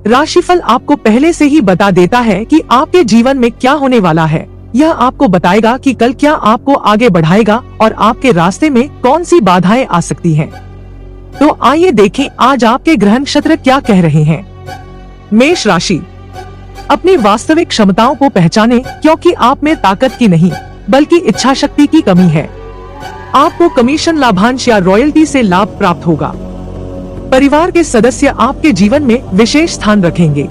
राशिफल आपको पहले से ही बता देता है कि आपके जीवन में क्या होने वाला है। यह आपको बताएगा कि कल क्या आपको आगे बढ़ाएगा और आपके रास्ते में कौन सी बाधाएं आ सकती हैं। तो आइए देखें आज आपके ग्रह नक्षत्र क्या कह रहे हैं। मेष राशि, अपनी वास्तविक क्षमताओं को पहचानें क्योंकि आप में ताकत की नहीं बल्कि इच्छा शक्ति की कमी है। आपको कमीशन, लाभांश या रॉयल्टी से लाभ प्राप्त होगा। परिवार के सदस्य आपके जीवन में विशेष स्थान रखेंगे।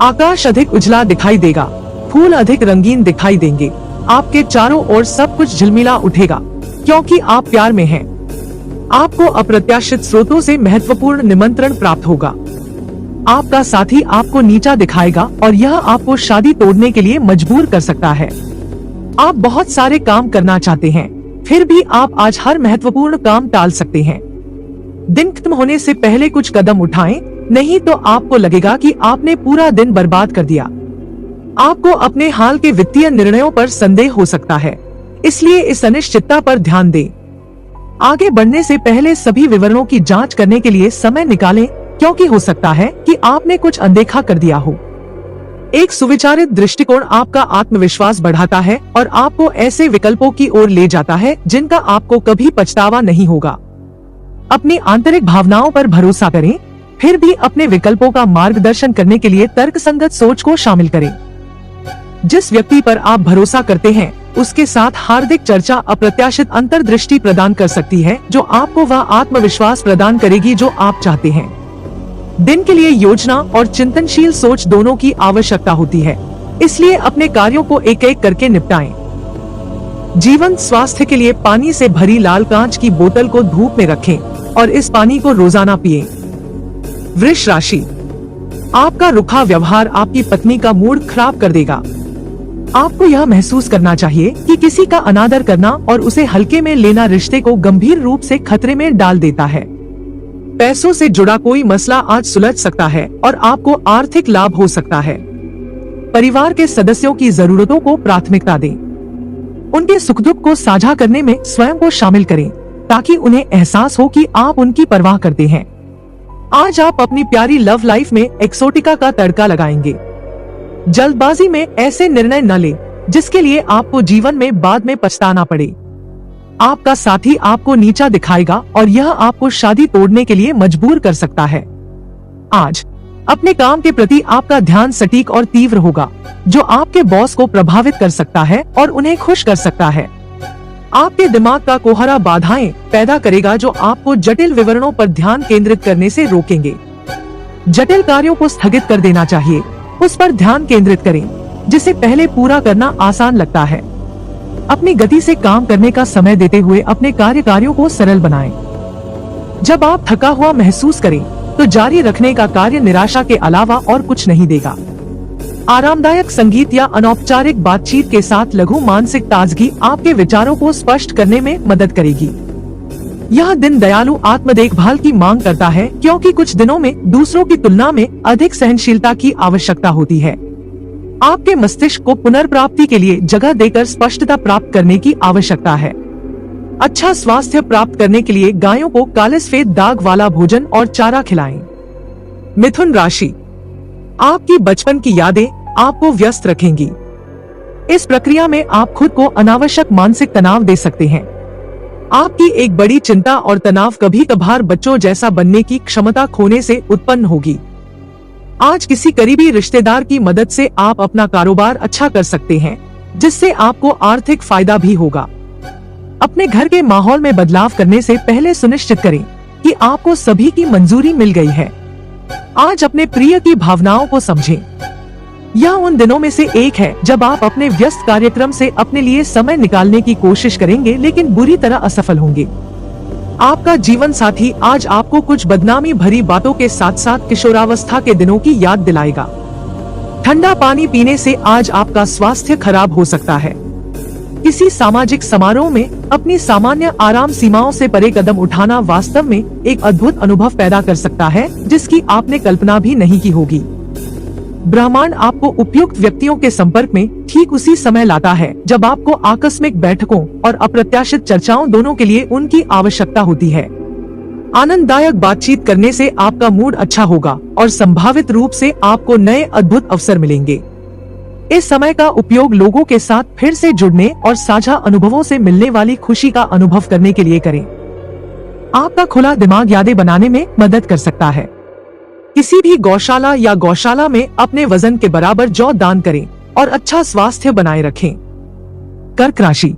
आकाश अधिक उजला दिखाई देगा, फूल अधिक रंगीन दिखाई देंगे। आपके चारों ओर सब कुछ झिलमिला उठेगा क्योंकि आप प्यार में हैं। आपको अप्रत्याशित स्रोतों से महत्वपूर्ण निमंत्रण प्राप्त होगा। आपका साथी आपको नीचा दिखाएगा और यह आपको शादी तोड़ने के लिए मजबूर कर सकता है। आप बहुत सारे काम करना चाहते हैं, फिर भी आप आज हर महत्वपूर्ण काम टाल सकते हैं। दिन खत्म होने से पहले कुछ कदम उठाएं, नहीं तो आपको लगेगा कि आपने पूरा दिन बर्बाद कर दिया। आपको अपने हाल के वित्तीय निर्णयों पर संदेह हो सकता है, इसलिए इस अनिश्चितता पर ध्यान दें। आगे बढ़ने से पहले सभी विवरणों की जांच करने के लिए समय निकालें क्योंकि हो सकता है कि आपने कुछ अनदेखा कर दिया हो। एक सुविचारित दृष्टिकोण आपका आत्मविश्वास बढ़ाता है और आपको ऐसे विकल्पों की ओर ले जाता है जिनका आपको कभी पछतावा नहीं होगा। अपनी आंतरिक भावनाओं पर भरोसा करें, फिर भी अपने विकल्पों का मार्गदर्शन करने के लिए तर्कसंगत सोच को शामिल करें। जिस व्यक्ति पर आप भरोसा करते हैं उसके साथ हार्दिक चर्चा अप्रत्याशित अंतर्दृष्टि प्रदान कर सकती है जो आपको वह आत्मविश्वास प्रदान करेगी जो आप चाहते हैं। दिन के लिए योजना और चिंतनशील सोच दोनों की आवश्यकता होती है, इसलिए अपने कार्यों को एक एक करके निपटाएं। जीवन स्वास्थ्य के लिए पानी से भरी लाल कांच की बोतल को धूप में रखें और इस पानी को रोजाना पिएं। वृष राशि, आपका रुखा व्यवहार आपकी पत्नी का मूड खराब कर देगा। आपको यह महसूस करना चाहिए कि किसी का अनादर करना और उसे हल्के में लेना रिश्ते को गंभीर रूप से खतरे में डाल देता है। पैसों से जुड़ा कोई मसला आज सुलझ सकता है और आपको आर्थिक लाभ हो सकता है। परिवार के सदस्यों की जरूरतों को प्राथमिकता दें। उनके सुख दुख को साझा करने में स्वयं को शामिल करें ताकि उन्हें एहसास हो कि आप उनकी परवाह करते हैं। आज आप अपनी प्यारी लव लाइफ में एक्सोटिका का तड़का लगाएंगे। जल्दबाजी में ऐसे निर्णय न लें जिसके लिए आपको जीवन में बाद में पछताना पड़े। आपका साथी आपको नीचा दिखाएगा और यह आपको शादी तोड़ने के लिए मजबूर कर सकता है। आज अपने काम के प्रति आपका ध्यान सटीक और तीव्र होगा, जो आपके बॉस को प्रभावित कर सकता है और उन्हें खुश कर सकता है। आपके दिमाग का कोहरा बाधाएं पैदा करेगा जो आपको जटिल विवरणों पर ध्यान केंद्रित करने से रोकेंगे। जटिल कार्यों को स्थगित कर देना चाहिए, उस पर ध्यान केंद्रित करें जिसे पहले पूरा करना आसान लगता है। अपनी गति से काम करने का समय देते हुए अपने कार्यों को सरल बनाएं। जब आप थका हुआ महसूस करें तो जारी रखने का कार्य निराशा के अलावा और कुछ नहीं देगा। आरामदायक संगीत या अनौपचारिक बातचीत के साथ लघु मानसिक ताजगी आपके विचारों को स्पष्ट करने में मदद करेगी। यह दिन दयालु आत्म देखभाल की मांग करता है क्योंकि कुछ दिनों में दूसरों की तुलना में अधिक सहनशीलता की आवश्यकता होती है। आपके मस्तिष्क को पुनर्प्राप्ति के लिए जगह देकर स्पष्टता प्राप्त करने की आवश्यकता है। अच्छा स्वास्थ्य प्राप्त करने के लिए गायों को काले सफेद दाग वाला भोजन और चारा खिलाएं। मिथुन राशि, आपकी बचपन की यादें आपको व्यस्त रखेंगी। इस प्रक्रिया में आप खुद को अनावश्यक मानसिक तनाव दे सकते हैं। आपकी एक बड़ी चिंता और तनाव कभी कभार बच्चों जैसा बनने की क्षमता खोने से उत्पन्न होगी। आज किसी करीबी रिश्तेदार की मदद से आप अपना कारोबार अच्छा कर सकते हैं, जिससे आपको आर्थिक फायदा भी होगा। अपने घर के माहौल में बदलाव करने से पहले सुनिश्चित करें कि आपको सभी की मंजूरी मिल गई है। आज अपने प्रिय की भावनाओं को समझें। यह उन दिनों में से एक है जब आप अपने व्यस्त कार्यक्रम से अपने लिए समय निकालने की कोशिश करेंगे लेकिन बुरी तरह असफल होंगे। आपका जीवन साथी आज आपको कुछ बदनामी भरी बातों के साथ साथ किशोरावस्था के दिनों की याद दिलाएगा। ठंडा पानी पीने से आज आपका स्वास्थ्य खराब हो सकता है। किसी सामाजिक समारोह में अपनी सामान्य आराम सीमाओं से परे कदम उठाना वास्तव में एक अद्भुत अनुभव पैदा कर सकता है जिसकी आपने कल्पना भी नहीं की होगी। ब्रह्मांड आपको उपयुक्त व्यक्तियों के संपर्क में ठीक उसी समय लाता है जब आपको आकस्मिक बैठकों और अप्रत्याशित चर्चाओं दोनों के लिए उनकी आवश्यकता होती है। आनंददायक बातचीत करने से आपका मूड अच्छा होगा और संभावित रूप से आपको नए अद्भुत अवसर मिलेंगे। इस समय का उपयोग लोगों के साथ फिर से जुड़ने और साझा अनुभवों से मिलने वाली खुशी का अनुभव करने के लिए करें। आपका खुला दिमाग यादें बनाने में मदद कर सकता है। किसी भी गौशाला या गौशाला में अपने वजन के बराबर जौ दान करें और अच्छा स्वास्थ्य बनाए रखें। कर्क राशि,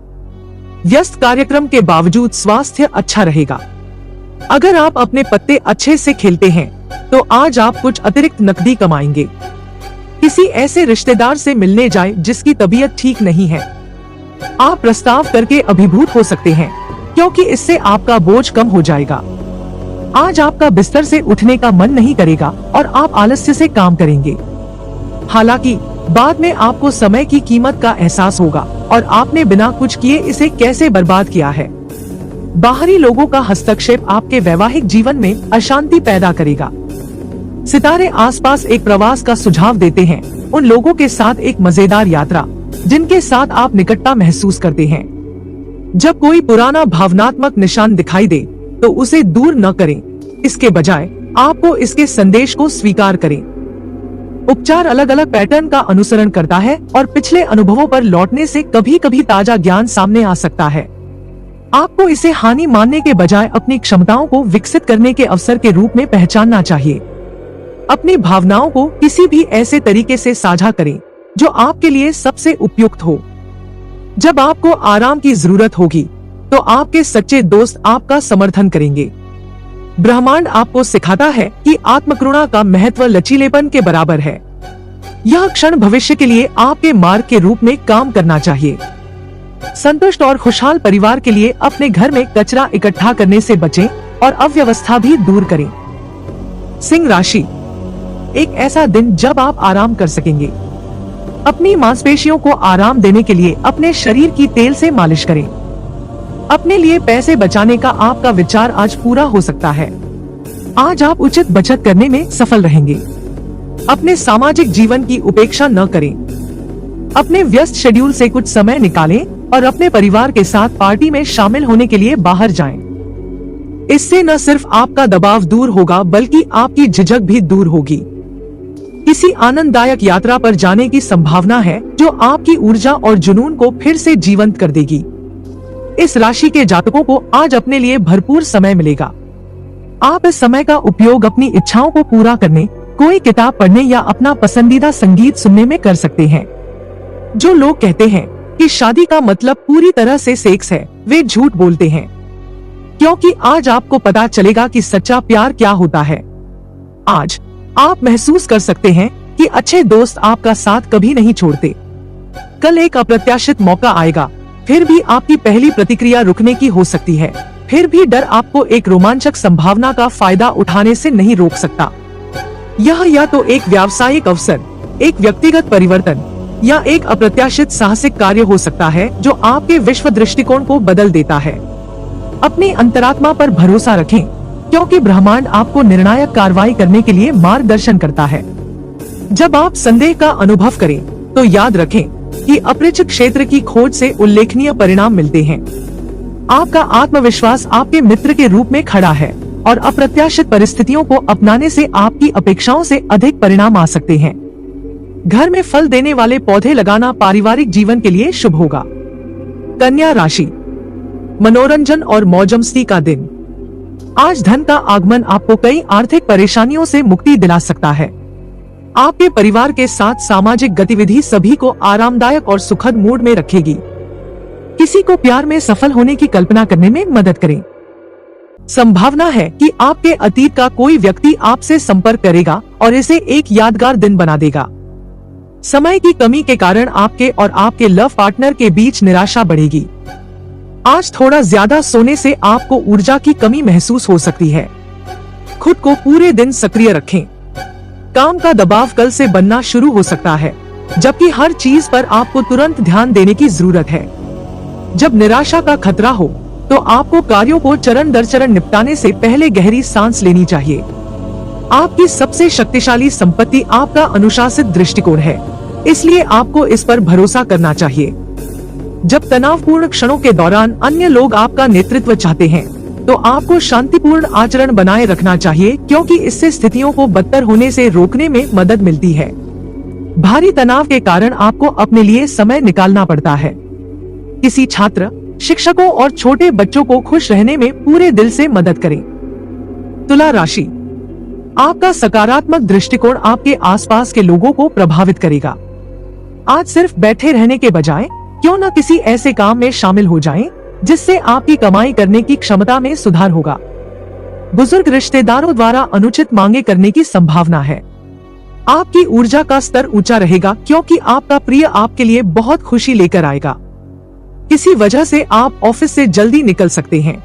व्यस्त कार्यक्रम के बावजूद स्वास्थ्य अच्छा रहेगा। अगर आप अपने पत्ते अच्छे से खेलते हैं तो आज आप कुछ अतिरिक्त नकदी कमाएंगे। किसी ऐसे रिश्तेदार से मिलने जाए जिसकी तबीयत ठीक नहीं है। आप प्रस्ताव करके अभिभूत हो सकते हैं क्योंकि इससे आपका बोझ कम हो जाएगा। आज आपका बिस्तर से उठने का मन नहीं करेगा और आप आलस्य से काम करेंगे। हालांकि बाद में आपको समय की कीमत का एहसास होगा और आपने बिना कुछ किए इसे कैसे बर्बाद किया है। बाहरी लोगों का हस्तक्षेप आपके वैवाहिक जीवन में अशांति पैदा करेगा। सितारे आसपास एक प्रवास का सुझाव देते हैं, उन लोगों के साथ एक मजेदार यात्रा जिनके साथ आप निकटता महसूस करते हैं। जब कोई पुराना भावनात्मक निशान दिखाई दे तो उसे दूर न करें, इसके बजाय आपको इसके संदेश को स्वीकार करें। उपचार अलग अलग पैटर्न का अनुसरण करता है और पिछले अनुभवों पर लौटने से कभी कभी ताजा ज्ञान सामने आ सकता है। आपको इसे हानि मानने के बजाय अपनी क्षमताओं को विकसित करने के अवसर के रूप में पहचानना चाहिए। अपनी भावनाओं को किसी भी ऐसे तरीके से साझा करें जो आपके लिए सबसे उपयुक्त हो। जब आपको आराम की जरूरत होगी तो आपके सच्चे दोस्त आपका समर्थन करेंगे। ब्रह्मांड आपको सिखाता है कि आत्मकरुणा का महत्व लचीलेपन के बराबर है। यह क्षण भविष्य के लिए आपके मार्ग के रूप में काम करना चाहिए। संतुष्ट और खुशहाल परिवार के लिए अपने घर में कचरा इकट्ठा करने से बचें और अव्यवस्था भी दूर करें। सिंह राशि, एक ऐसा दिन जब आप आराम कर सकेंगे। अपनी मांसपेशियों को आराम देने के लिए अपने शरीर की तेल से मालिश करें। अपने लिए पैसे बचाने का आपका विचार आज पूरा हो सकता है। आज आप उचित बचत करने में सफल रहेंगे। अपने सामाजिक जीवन की उपेक्षा न करें। अपने व्यस्त शेड्यूल से कुछ समय निकालें और अपने परिवार के साथ पार्टी में शामिल होने के लिए बाहर जाएं। इससे न सिर्फ आपका दबाव दूर होगा बल्कि आपकी झिझक भी दूर होगी। किसी आनंददायक यात्रा पर जाने की संभावना है जो आपकी ऊर्जा और जुनून को फिर से जीवंत कर देगी। इस राशि के जातकों को आज अपने लिए भरपूर समय मिलेगा। आप इस समय का उपयोग अपनी इच्छाओं को पूरा करने, कोई किताब पढ़ने या अपना पसंदीदा संगीत सुनने में कर सकते हैं। जो लोग कहते हैं कि शादी का मतलब पूरी तरह से सेक्स है, वे झूठ बोलते हैं, क्योंकि आज आपको पता चलेगा कि सच्चा प्यार क्या होता है। आज आप महसूस कर सकते हैं कि अच्छे दोस्त आपका साथ कभी नहीं छोड़ते। कल एक अप्रत्याशित मौका आएगा, फिर भी आपकी पहली प्रतिक्रिया रुकने की हो सकती है। फिर भी डर आपको एक रोमांचक संभावना का फायदा उठाने से नहीं रोक सकता। यह या तो एक व्यावसायिक अवसर, एक व्यक्तिगत परिवर्तन या एक अप्रत्याशित साहसिक कार्य हो सकता है जो आपके विश्व दृष्टिकोण को बदल देता है। अपनी अंतरात्मा पर भरोसा रखें, क्योंकि ब्रह्मांड आपको निर्णायक कार्रवाई करने के लिए मार्गदर्शन करता है। जब आप संदेह का अनुभव करें तो याद रखें कि अपरिचित क्षेत्र की खोज से उल्लेखनीय परिणाम मिलते हैं। आपका आत्मविश्वास आपके मित्र के रूप में खड़ा है और अप्रत्याशित परिस्थितियों को अपनाने से आपकी अपेक्षाओं से अधिक परिणाम आ सकते हैं। घर में फल देने वाले पौधे लगाना पारिवारिक जीवन के लिए शुभ होगा। कन्या राशि, मनोरंजन और मौजमस्ती का दिन। आज धन का आगमन आपको कई आर्थिक परेशानियों से मुक्ति दिला सकता है। आपके परिवार के साथ सामाजिक गतिविधि सभी को आरामदायक और सुखद मूड में रखेगी। किसी को प्यार में सफल होने की कल्पना करने में मदद करें। संभावना है कि आपके अतीत का कोई व्यक्ति आपसे संपर्क करेगा और इसे एक यादगार दिन बना देगा। समय की कमी के कारण आपके और आपके लव पार्टनर के बीच निराशा बढ़ेगी। आज थोड़ा ज्यादा सोने से आपको ऊर्जा की कमी महसूस हो सकती है। खुद को पूरे दिन सक्रिय रखें। काम का दबाव कल से बनना शुरू हो सकता है, जबकि हर चीज पर आपको तुरंत ध्यान देने की जरूरत है। जब निराशा का खतरा हो तो आपको कार्यों को चरण दर चरण निपटाने से पहले गहरी सांस लेनी चाहिए। आपकी सबसे शक्तिशाली संपत्ति आपका अनुशासित दृष्टिकोण है, इसलिए आपको इस पर भरोसा करना चाहिए। जब तनावपूर्ण क्षणों के दौरान अन्य लोग आपका नेतृत्व चाहते हैं तो आपको शांतिपूर्ण आचरण बनाए रखना चाहिए, क्योंकि इससे स्थितियों को बदतर होने से रोकने में मदद मिलती है। भारी तनाव के कारण आपको अपने लिए समय निकालना पड़ता है। किसी छात्र, शिक्षकों और छोटे बच्चों को खुश रहने में पूरे दिल से मदद करें। तुला राशि, आपका सकारात्मक दृष्टिकोण आपके आसपास के लोगों को प्रभावित करेगा। आज सिर्फ बैठे रहने के बजाय क्यों न किसी ऐसे काम में शामिल हो जाएं, जिससे आपकी कमाई करने की क्षमता में सुधार होगा। बुजुर्ग रिश्तेदारों द्वारा अनुचित मांगे करने की संभावना है। आपकी ऊर्जा का स्तर ऊंचा रहेगा, क्योंकि आपका प्रिय आपके लिए बहुत खुशी लेकर आएगा। किसी वजह से आप ऑफिस से जल्दी निकल सकते हैं,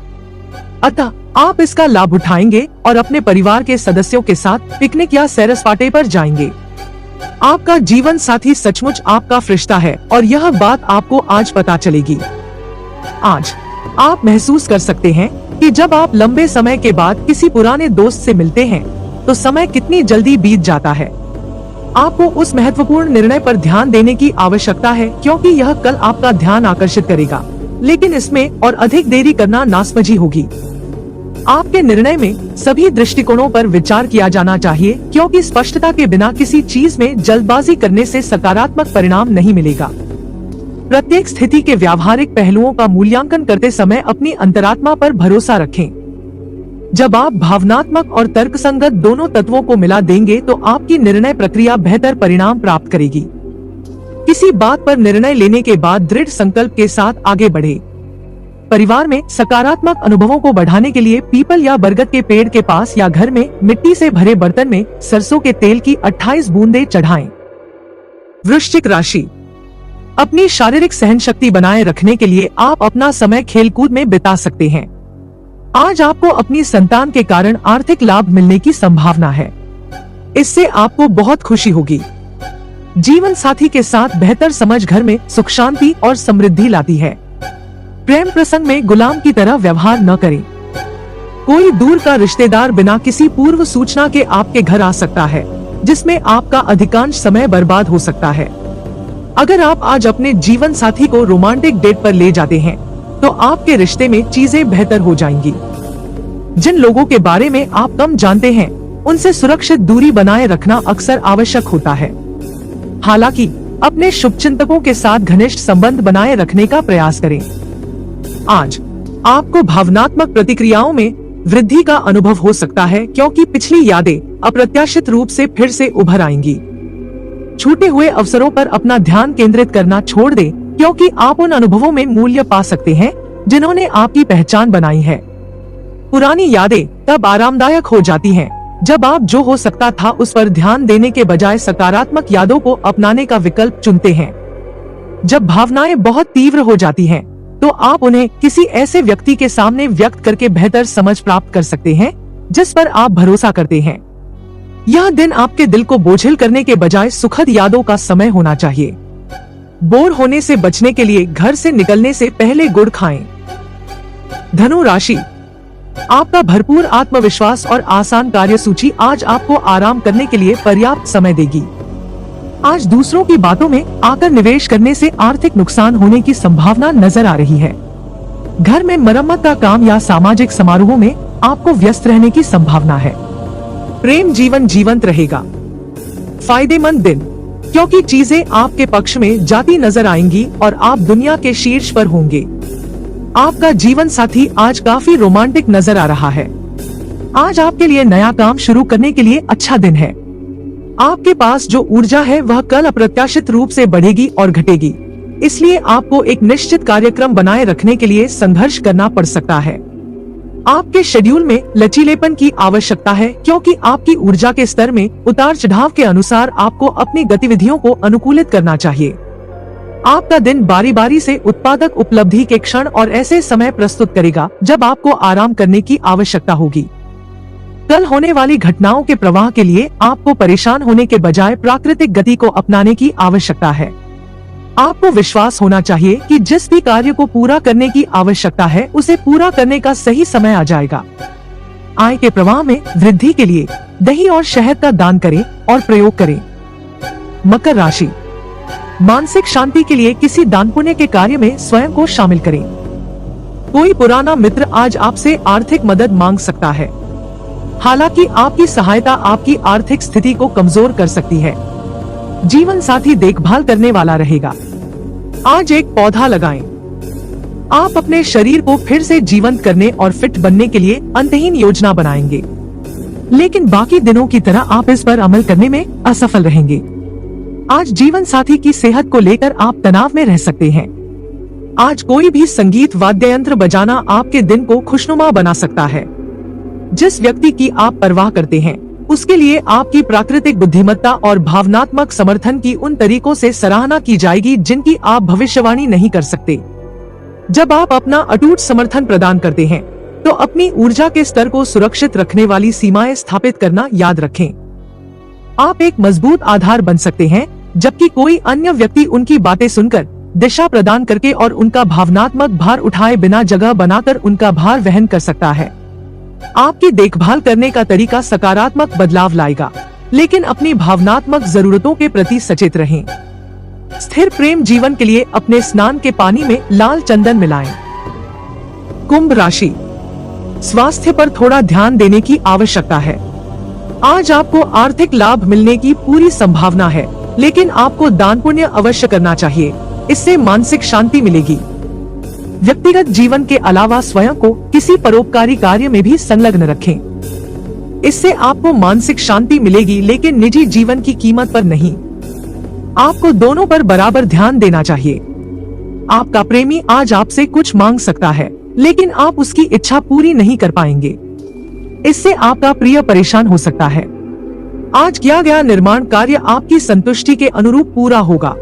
अतः आप इसका लाभ उठाएंगे और अपने परिवार के सदस्यों के साथ पिकनिक या सैर सपाटे पर जाएंगे। आपका जीवन साथी सचमुच आपका फरिश्ता है और यह बात आपको आज पता चलेगी। आज आप महसूस कर सकते हैं कि जब आप लंबे समय के बाद किसी पुराने दोस्त से मिलते हैं तो समय कितनी जल्दी बीत जाता है। आपको उस महत्वपूर्ण निर्णय पर ध्यान देने की आवश्यकता है, क्योंकि यह कल आपका ध्यान आकर्षित करेगा, लेकिन इसमें और अधिक देरी करना नासमझी होगी। आपके निर्णय में सभी दृष्टिकोणों पर विचार किया जाना चाहिए, क्योंकि स्पष्टता के बिना किसी चीज में जल्दबाजी करने से सकारात्मक परिणाम नहीं मिलेगा। प्रत्येक स्थिति के व्यावहारिक पहलुओं का मूल्यांकन करते समय अपनी अंतरात्मा पर भरोसा रखें। जब आप भावनात्मक और तर्कसंगत दोनों तत्वों को मिला देंगे तो आपकी निर्णय प्रक्रिया बेहतर परिणाम प्राप्त करेगी। किसी बात पर निर्णय लेने के बाद दृढ़ संकल्प के साथ आगे बढ़े। परिवार में सकारात्मक अनुभवों को बढ़ाने के लिए पीपल या बरगद के पेड़ के पास या घर में मिट्टी से भरे बर्तन में सरसों के तेल की 28 बूंदें चढ़ाएं। वृश्चिक राशि, अपनी शारीरिक सहनशक्ति बनाए रखने के लिए आप अपना समय खेलकूद में बिता सकते हैं। आज आपको अपनी संतान के कारण आर्थिक लाभ मिलने की संभावना है। इससे आपको बहुत खुशी होगी। जीवन साथी के साथ बेहतर समझ घर में सुख शांति और समृद्धि लाती है। प्रेम प्रसंग में गुलाम की तरह व्यवहार न करें। कोई दूर का रिश्तेदार बिना किसी पूर्व सूचना के आपके घर आ सकता है, जिसमें आपका अधिकांश समय बर्बाद हो सकता है। अगर आप आज अपने जीवन साथी को रोमांटिक डेट पर ले जाते हैं तो आपके रिश्ते में चीजें बेहतर हो जाएंगी। जिन लोगों के बारे में आप कम जानते हैं, उनसे सुरक्षित दूरी बनाए रखना अक्सर आवश्यक होता है। हालांकि अपने शुभचिंतकों के साथ घनिष्ठ संबंध बनाए रखने का प्रयास करें। आज आपको भावनात्मक प्रतिक्रियाओं में वृद्धि का अनुभव हो सकता है, क्योंकि पिछली यादें अप्रत्याशित रूप से फिर से उभर आएंगी। छूटे हुए अवसरों पर अपना ध्यान केंद्रित करना छोड़ दें, क्योंकि आप उन अनुभवों में मूल्य पा सकते हैं जिन्होंने आपकी पहचान बनाई है। पुरानी यादें तब आरामदायक हो जाती हैं जब आप जो हो सकता था उस पर ध्यान देने के बजाय सकारात्मक यादों को अपनाने का विकल्प चुनते हैं। जब भावनाएं बहुत तीव्र हो जाती हैं, तो आप उन्हें किसी ऐसे व्यक्ति के सामने व्यक्त करके बेहतर समझ प्राप्त कर सकते हैं जिस पर आप भरोसा करते हैं। यह दिन आपके दिल को बोझिल करने के बजाय सुखद यादों का समय होना चाहिए। बोर होने से बचने के लिए घर से निकलने से पहले गुड़ खाएं। धनु राशि, आपका भरपूर आत्मविश्वास और आसान कार्यसूची आज आपको आराम करने के लिए पर्याप्त समय देगी। आज दूसरों की बातों में आकर निवेश करने से आर्थिक नुकसान होने की संभावना नजर आ रही है। घर में मरम्मत का काम या सामाजिक समारोहों में आपको व्यस्त रहने की संभावना है। प्रेम जीवन जीवंत रहेगा। फायदेमंद दिन, क्योंकि चीजें आपके पक्ष में जाती नजर आएंगी और आप दुनिया के शीर्ष पर होंगे। आपका जीवन साथी आज काफी रोमांटिक नजर आ रहा है। आज आपके लिए नया काम शुरू करने के लिए अच्छा दिन है। आपके पास जो ऊर्जा है वह कल अप्रत्याशित रूप से बढ़ेगी और घटेगी, इसलिए आपको एक निश्चित कार्यक्रम बनाए रखने के लिए संघर्ष करना पड़ सकता है। आपके शेड्यूल में लचीलेपन की आवश्यकता है, क्योंकि आपकी ऊर्जा के स्तर में उतार चढ़ाव के अनुसार आपको अपनी गतिविधियों को अनुकूलित करना चाहिए। आपका दिन बारी बारी से उत्पादक उपलब्धि के क्षण और ऐसे समय प्रस्तुत करेगा जब आपको आराम करने की आवश्यकता होगी। कल होने वाली घटनाओं के प्रवाह के लिए आपको परेशान होने के बजाय प्राकृतिक गति को अपनाने की आवश्यकता है। आपको विश्वास होना चाहिए कि जिस भी कार्य को पूरा करने की आवश्यकता है उसे पूरा करने का सही समय आ जाएगा। आय के प्रवाह में वृद्धि के लिए दही और शहद का दान करें और प्रयोग करें। मकर राशि, मानसिक शांति के लिए किसी दान पुण्य के कार्य में स्वयं को शामिल करें। कोई पुराना मित्र आज आपसे आर्थिक मदद मांग सकता है। हालांकि आपकी सहायता आपकी आर्थिक स्थिति को कमजोर कर सकती है। जीवन साथी देखभाल करने वाला रहेगा। आज एक पौधा लगाएं। आप अपने शरीर को फिर से जीवंत करने और फिट बनने के लिए अंतहीन योजना बनाएंगे, लेकिन बाकी दिनों की तरह आप इस पर अमल करने में असफल रहेंगे। आज जीवन साथी की सेहत को लेकर आप तनाव में रह सकते हैं। आज कोई भी संगीत वाद्य यंत्र बजाना आपके दिन को खुशनुमा बना सकता है। जिस व्यक्ति की आप परवाह करते हैं, उसके लिए आपकी प्राकृतिक बुद्धिमत्ता और भावनात्मक समर्थन की उन तरीकों से सराहना की जाएगी जिनकी आप भविष्यवाणी नहीं कर सकते। जब आप अपना अटूट समर्थन प्रदान करते हैं, तो अपनी ऊर्जा के स्तर को सुरक्षित रखने वाली सीमाएं स्थापित करना याद रखें। आप एक मजबूत आधार बन सकते हैं, जबकि कोई अन्य व्यक्ति उनकी बातें सुनकर, दिशा प्रदान करके और उनका भावनात्मक भार उठाए बिना जगह बनाकर उनका भार वहन कर सकता है। आपकी देखभाल करने का तरीका सकारात्मक बदलाव लाएगा, लेकिन अपनी भावनात्मक जरूरतों के प्रति सचेत रहें। स्थिर प्रेम जीवन के लिए अपने स्नान के पानी में लाल चंदन मिलाएं। कुंभ राशि, स्वास्थ्य पर थोड़ा ध्यान देने की आवश्यकता है। आज आपको आर्थिक लाभ मिलने की पूरी संभावना है, लेकिन आपको दान पुण्य अवश्य करना चाहिए। इससे मानसिक शांति मिलेगी। व्यक्तिगत जीवन के अलावा स्वयं को किसी परोपकारी कार्य में भी संलग्न रखें। इससे आपको मानसिक शांति मिलेगी, लेकिन निजी जीवन की कीमत पर नहीं। आपको दोनों पर बराबर ध्यान देना चाहिए। आपका प्रेमी आज आपसे कुछ मांग सकता है, लेकिन आप उसकी इच्छा पूरी नहीं कर पाएंगे। इससे आपका प्रिय परेशान हो सकता है। आज किया गया निर्माण कार्य आपकी संतुष्टि के अनुरूप पूरा होगा।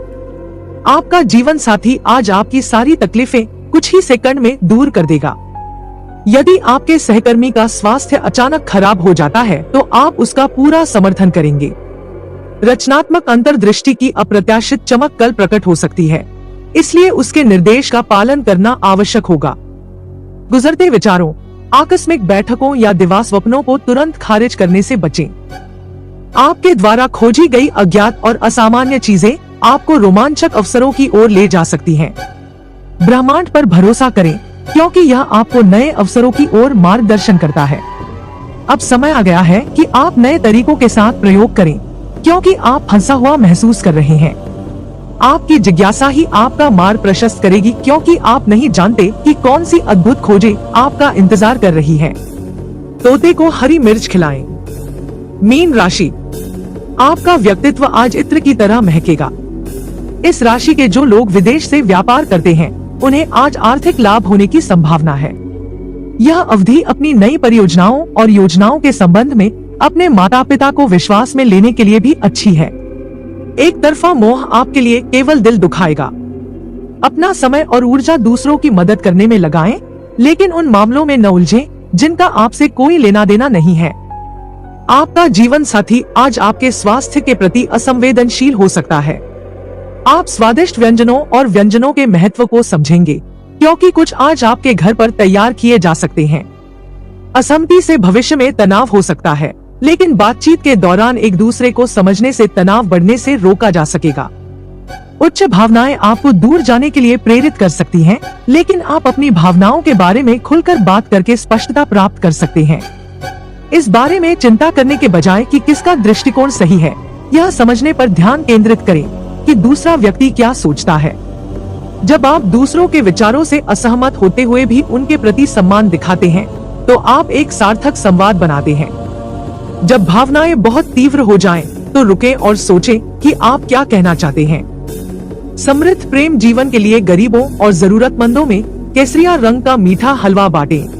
आपका जीवन साथी आज आपकी सारी तकलीफें कुछ ही सेकंड में दूर कर देगा। यदि आपके सहकर्मी का स्वास्थ्य अचानक खराब हो जाता है, तो आप उसका पूरा समर्थन करेंगे। रचनात्मक अंतर्दृष्टि की अप्रत्याशित चमक कल प्रकट हो सकती है, इसलिए उसके निर्देश का पालन करना आवश्यक होगा। गुजरते विचारों, आकस्मिक बैठकों या दिवा स्वप्नों को तुरंत खारिज करने से बचें। आपके द्वारा खोजी गई अज्ञात और असामान्य चीजें आपको रोमांचक अवसरों की ओर ले जा सकती हैं। ब्रह्मांड पर भरोसा करें, क्योंकि यह आपको नए अवसरों की ओर मार्गदर्शन करता है। अब समय आ गया है कि आप नए तरीकों के साथ प्रयोग करें, क्योंकि आप फंसा हुआ महसूस कर रहे हैं। आपकी जिज्ञासा ही आपका मार्ग प्रशस्त करेगी, क्योंकि आप नहीं जानते कि कौन सी अद्भुत खोजें आपका इंतजार कर रही हैं। तोते को हरी मिर्च खिलाएं। मीन राशि, आपका व्यक्तित्व आज इत्र की तरह महकेगा। इस राशि के जो लोग विदेश से व्यापार करते हैं, उन्हें आज आर्थिक लाभ होने की संभावना है। यह अवधि अपनी नई परियोजनाओं और योजनाओं के संबंध में अपने माता पिता को विश्वास में लेने के लिए भी अच्छी है। एक तरफा मोह आपके लिए केवल दिल दुखाएगा। अपना समय और ऊर्जा दूसरों की मदद करने में लगाएं, लेकिन उन मामलों में न उलझें जिनका आपसे कोई लेना देना नहीं है। आपका जीवन साथी आज आपके स्वास्थ्य के प्रति असंवेदनशील हो सकता है। आप स्वादिष्ट व्यंजनों और व्यंजनों के महत्व को समझेंगे, क्योंकि कुछ आज आपके घर पर तैयार किए जा सकते हैं। असहमति से भविष्य में तनाव हो सकता है, लेकिन बातचीत के दौरान एक दूसरे को समझने से तनाव बढ़ने से रोका जा सकेगा। उच्च भावनाएं आपको दूर जाने के लिए प्रेरित कर सकती हैं, लेकिन आप अपनी भावनाओं के बारे में खुलकर बात करके स्पष्टता प्राप्त कर सकते हैं। इस बारे में चिंता करने के बजाय कि किसका दृष्टिकोण सही है, यह समझने पर ध्यान केंद्रित करें कि दूसरा व्यक्ति क्या सोचता है। जब आप दूसरों के विचारों से असहमत होते हुए भी उनके प्रति सम्मान दिखाते हैं, तो आप एक सार्थक संवाद बनाते हैं। जब भावनाएं बहुत तीव्र हो जाएं, तो रुकें और सोचें कि आप क्या कहना चाहते हैं। समृद्ध प्रेम जीवन के लिए गरीबों और जरूरतमंदों में केसरिया रंग का मीठा हलवा बांटें।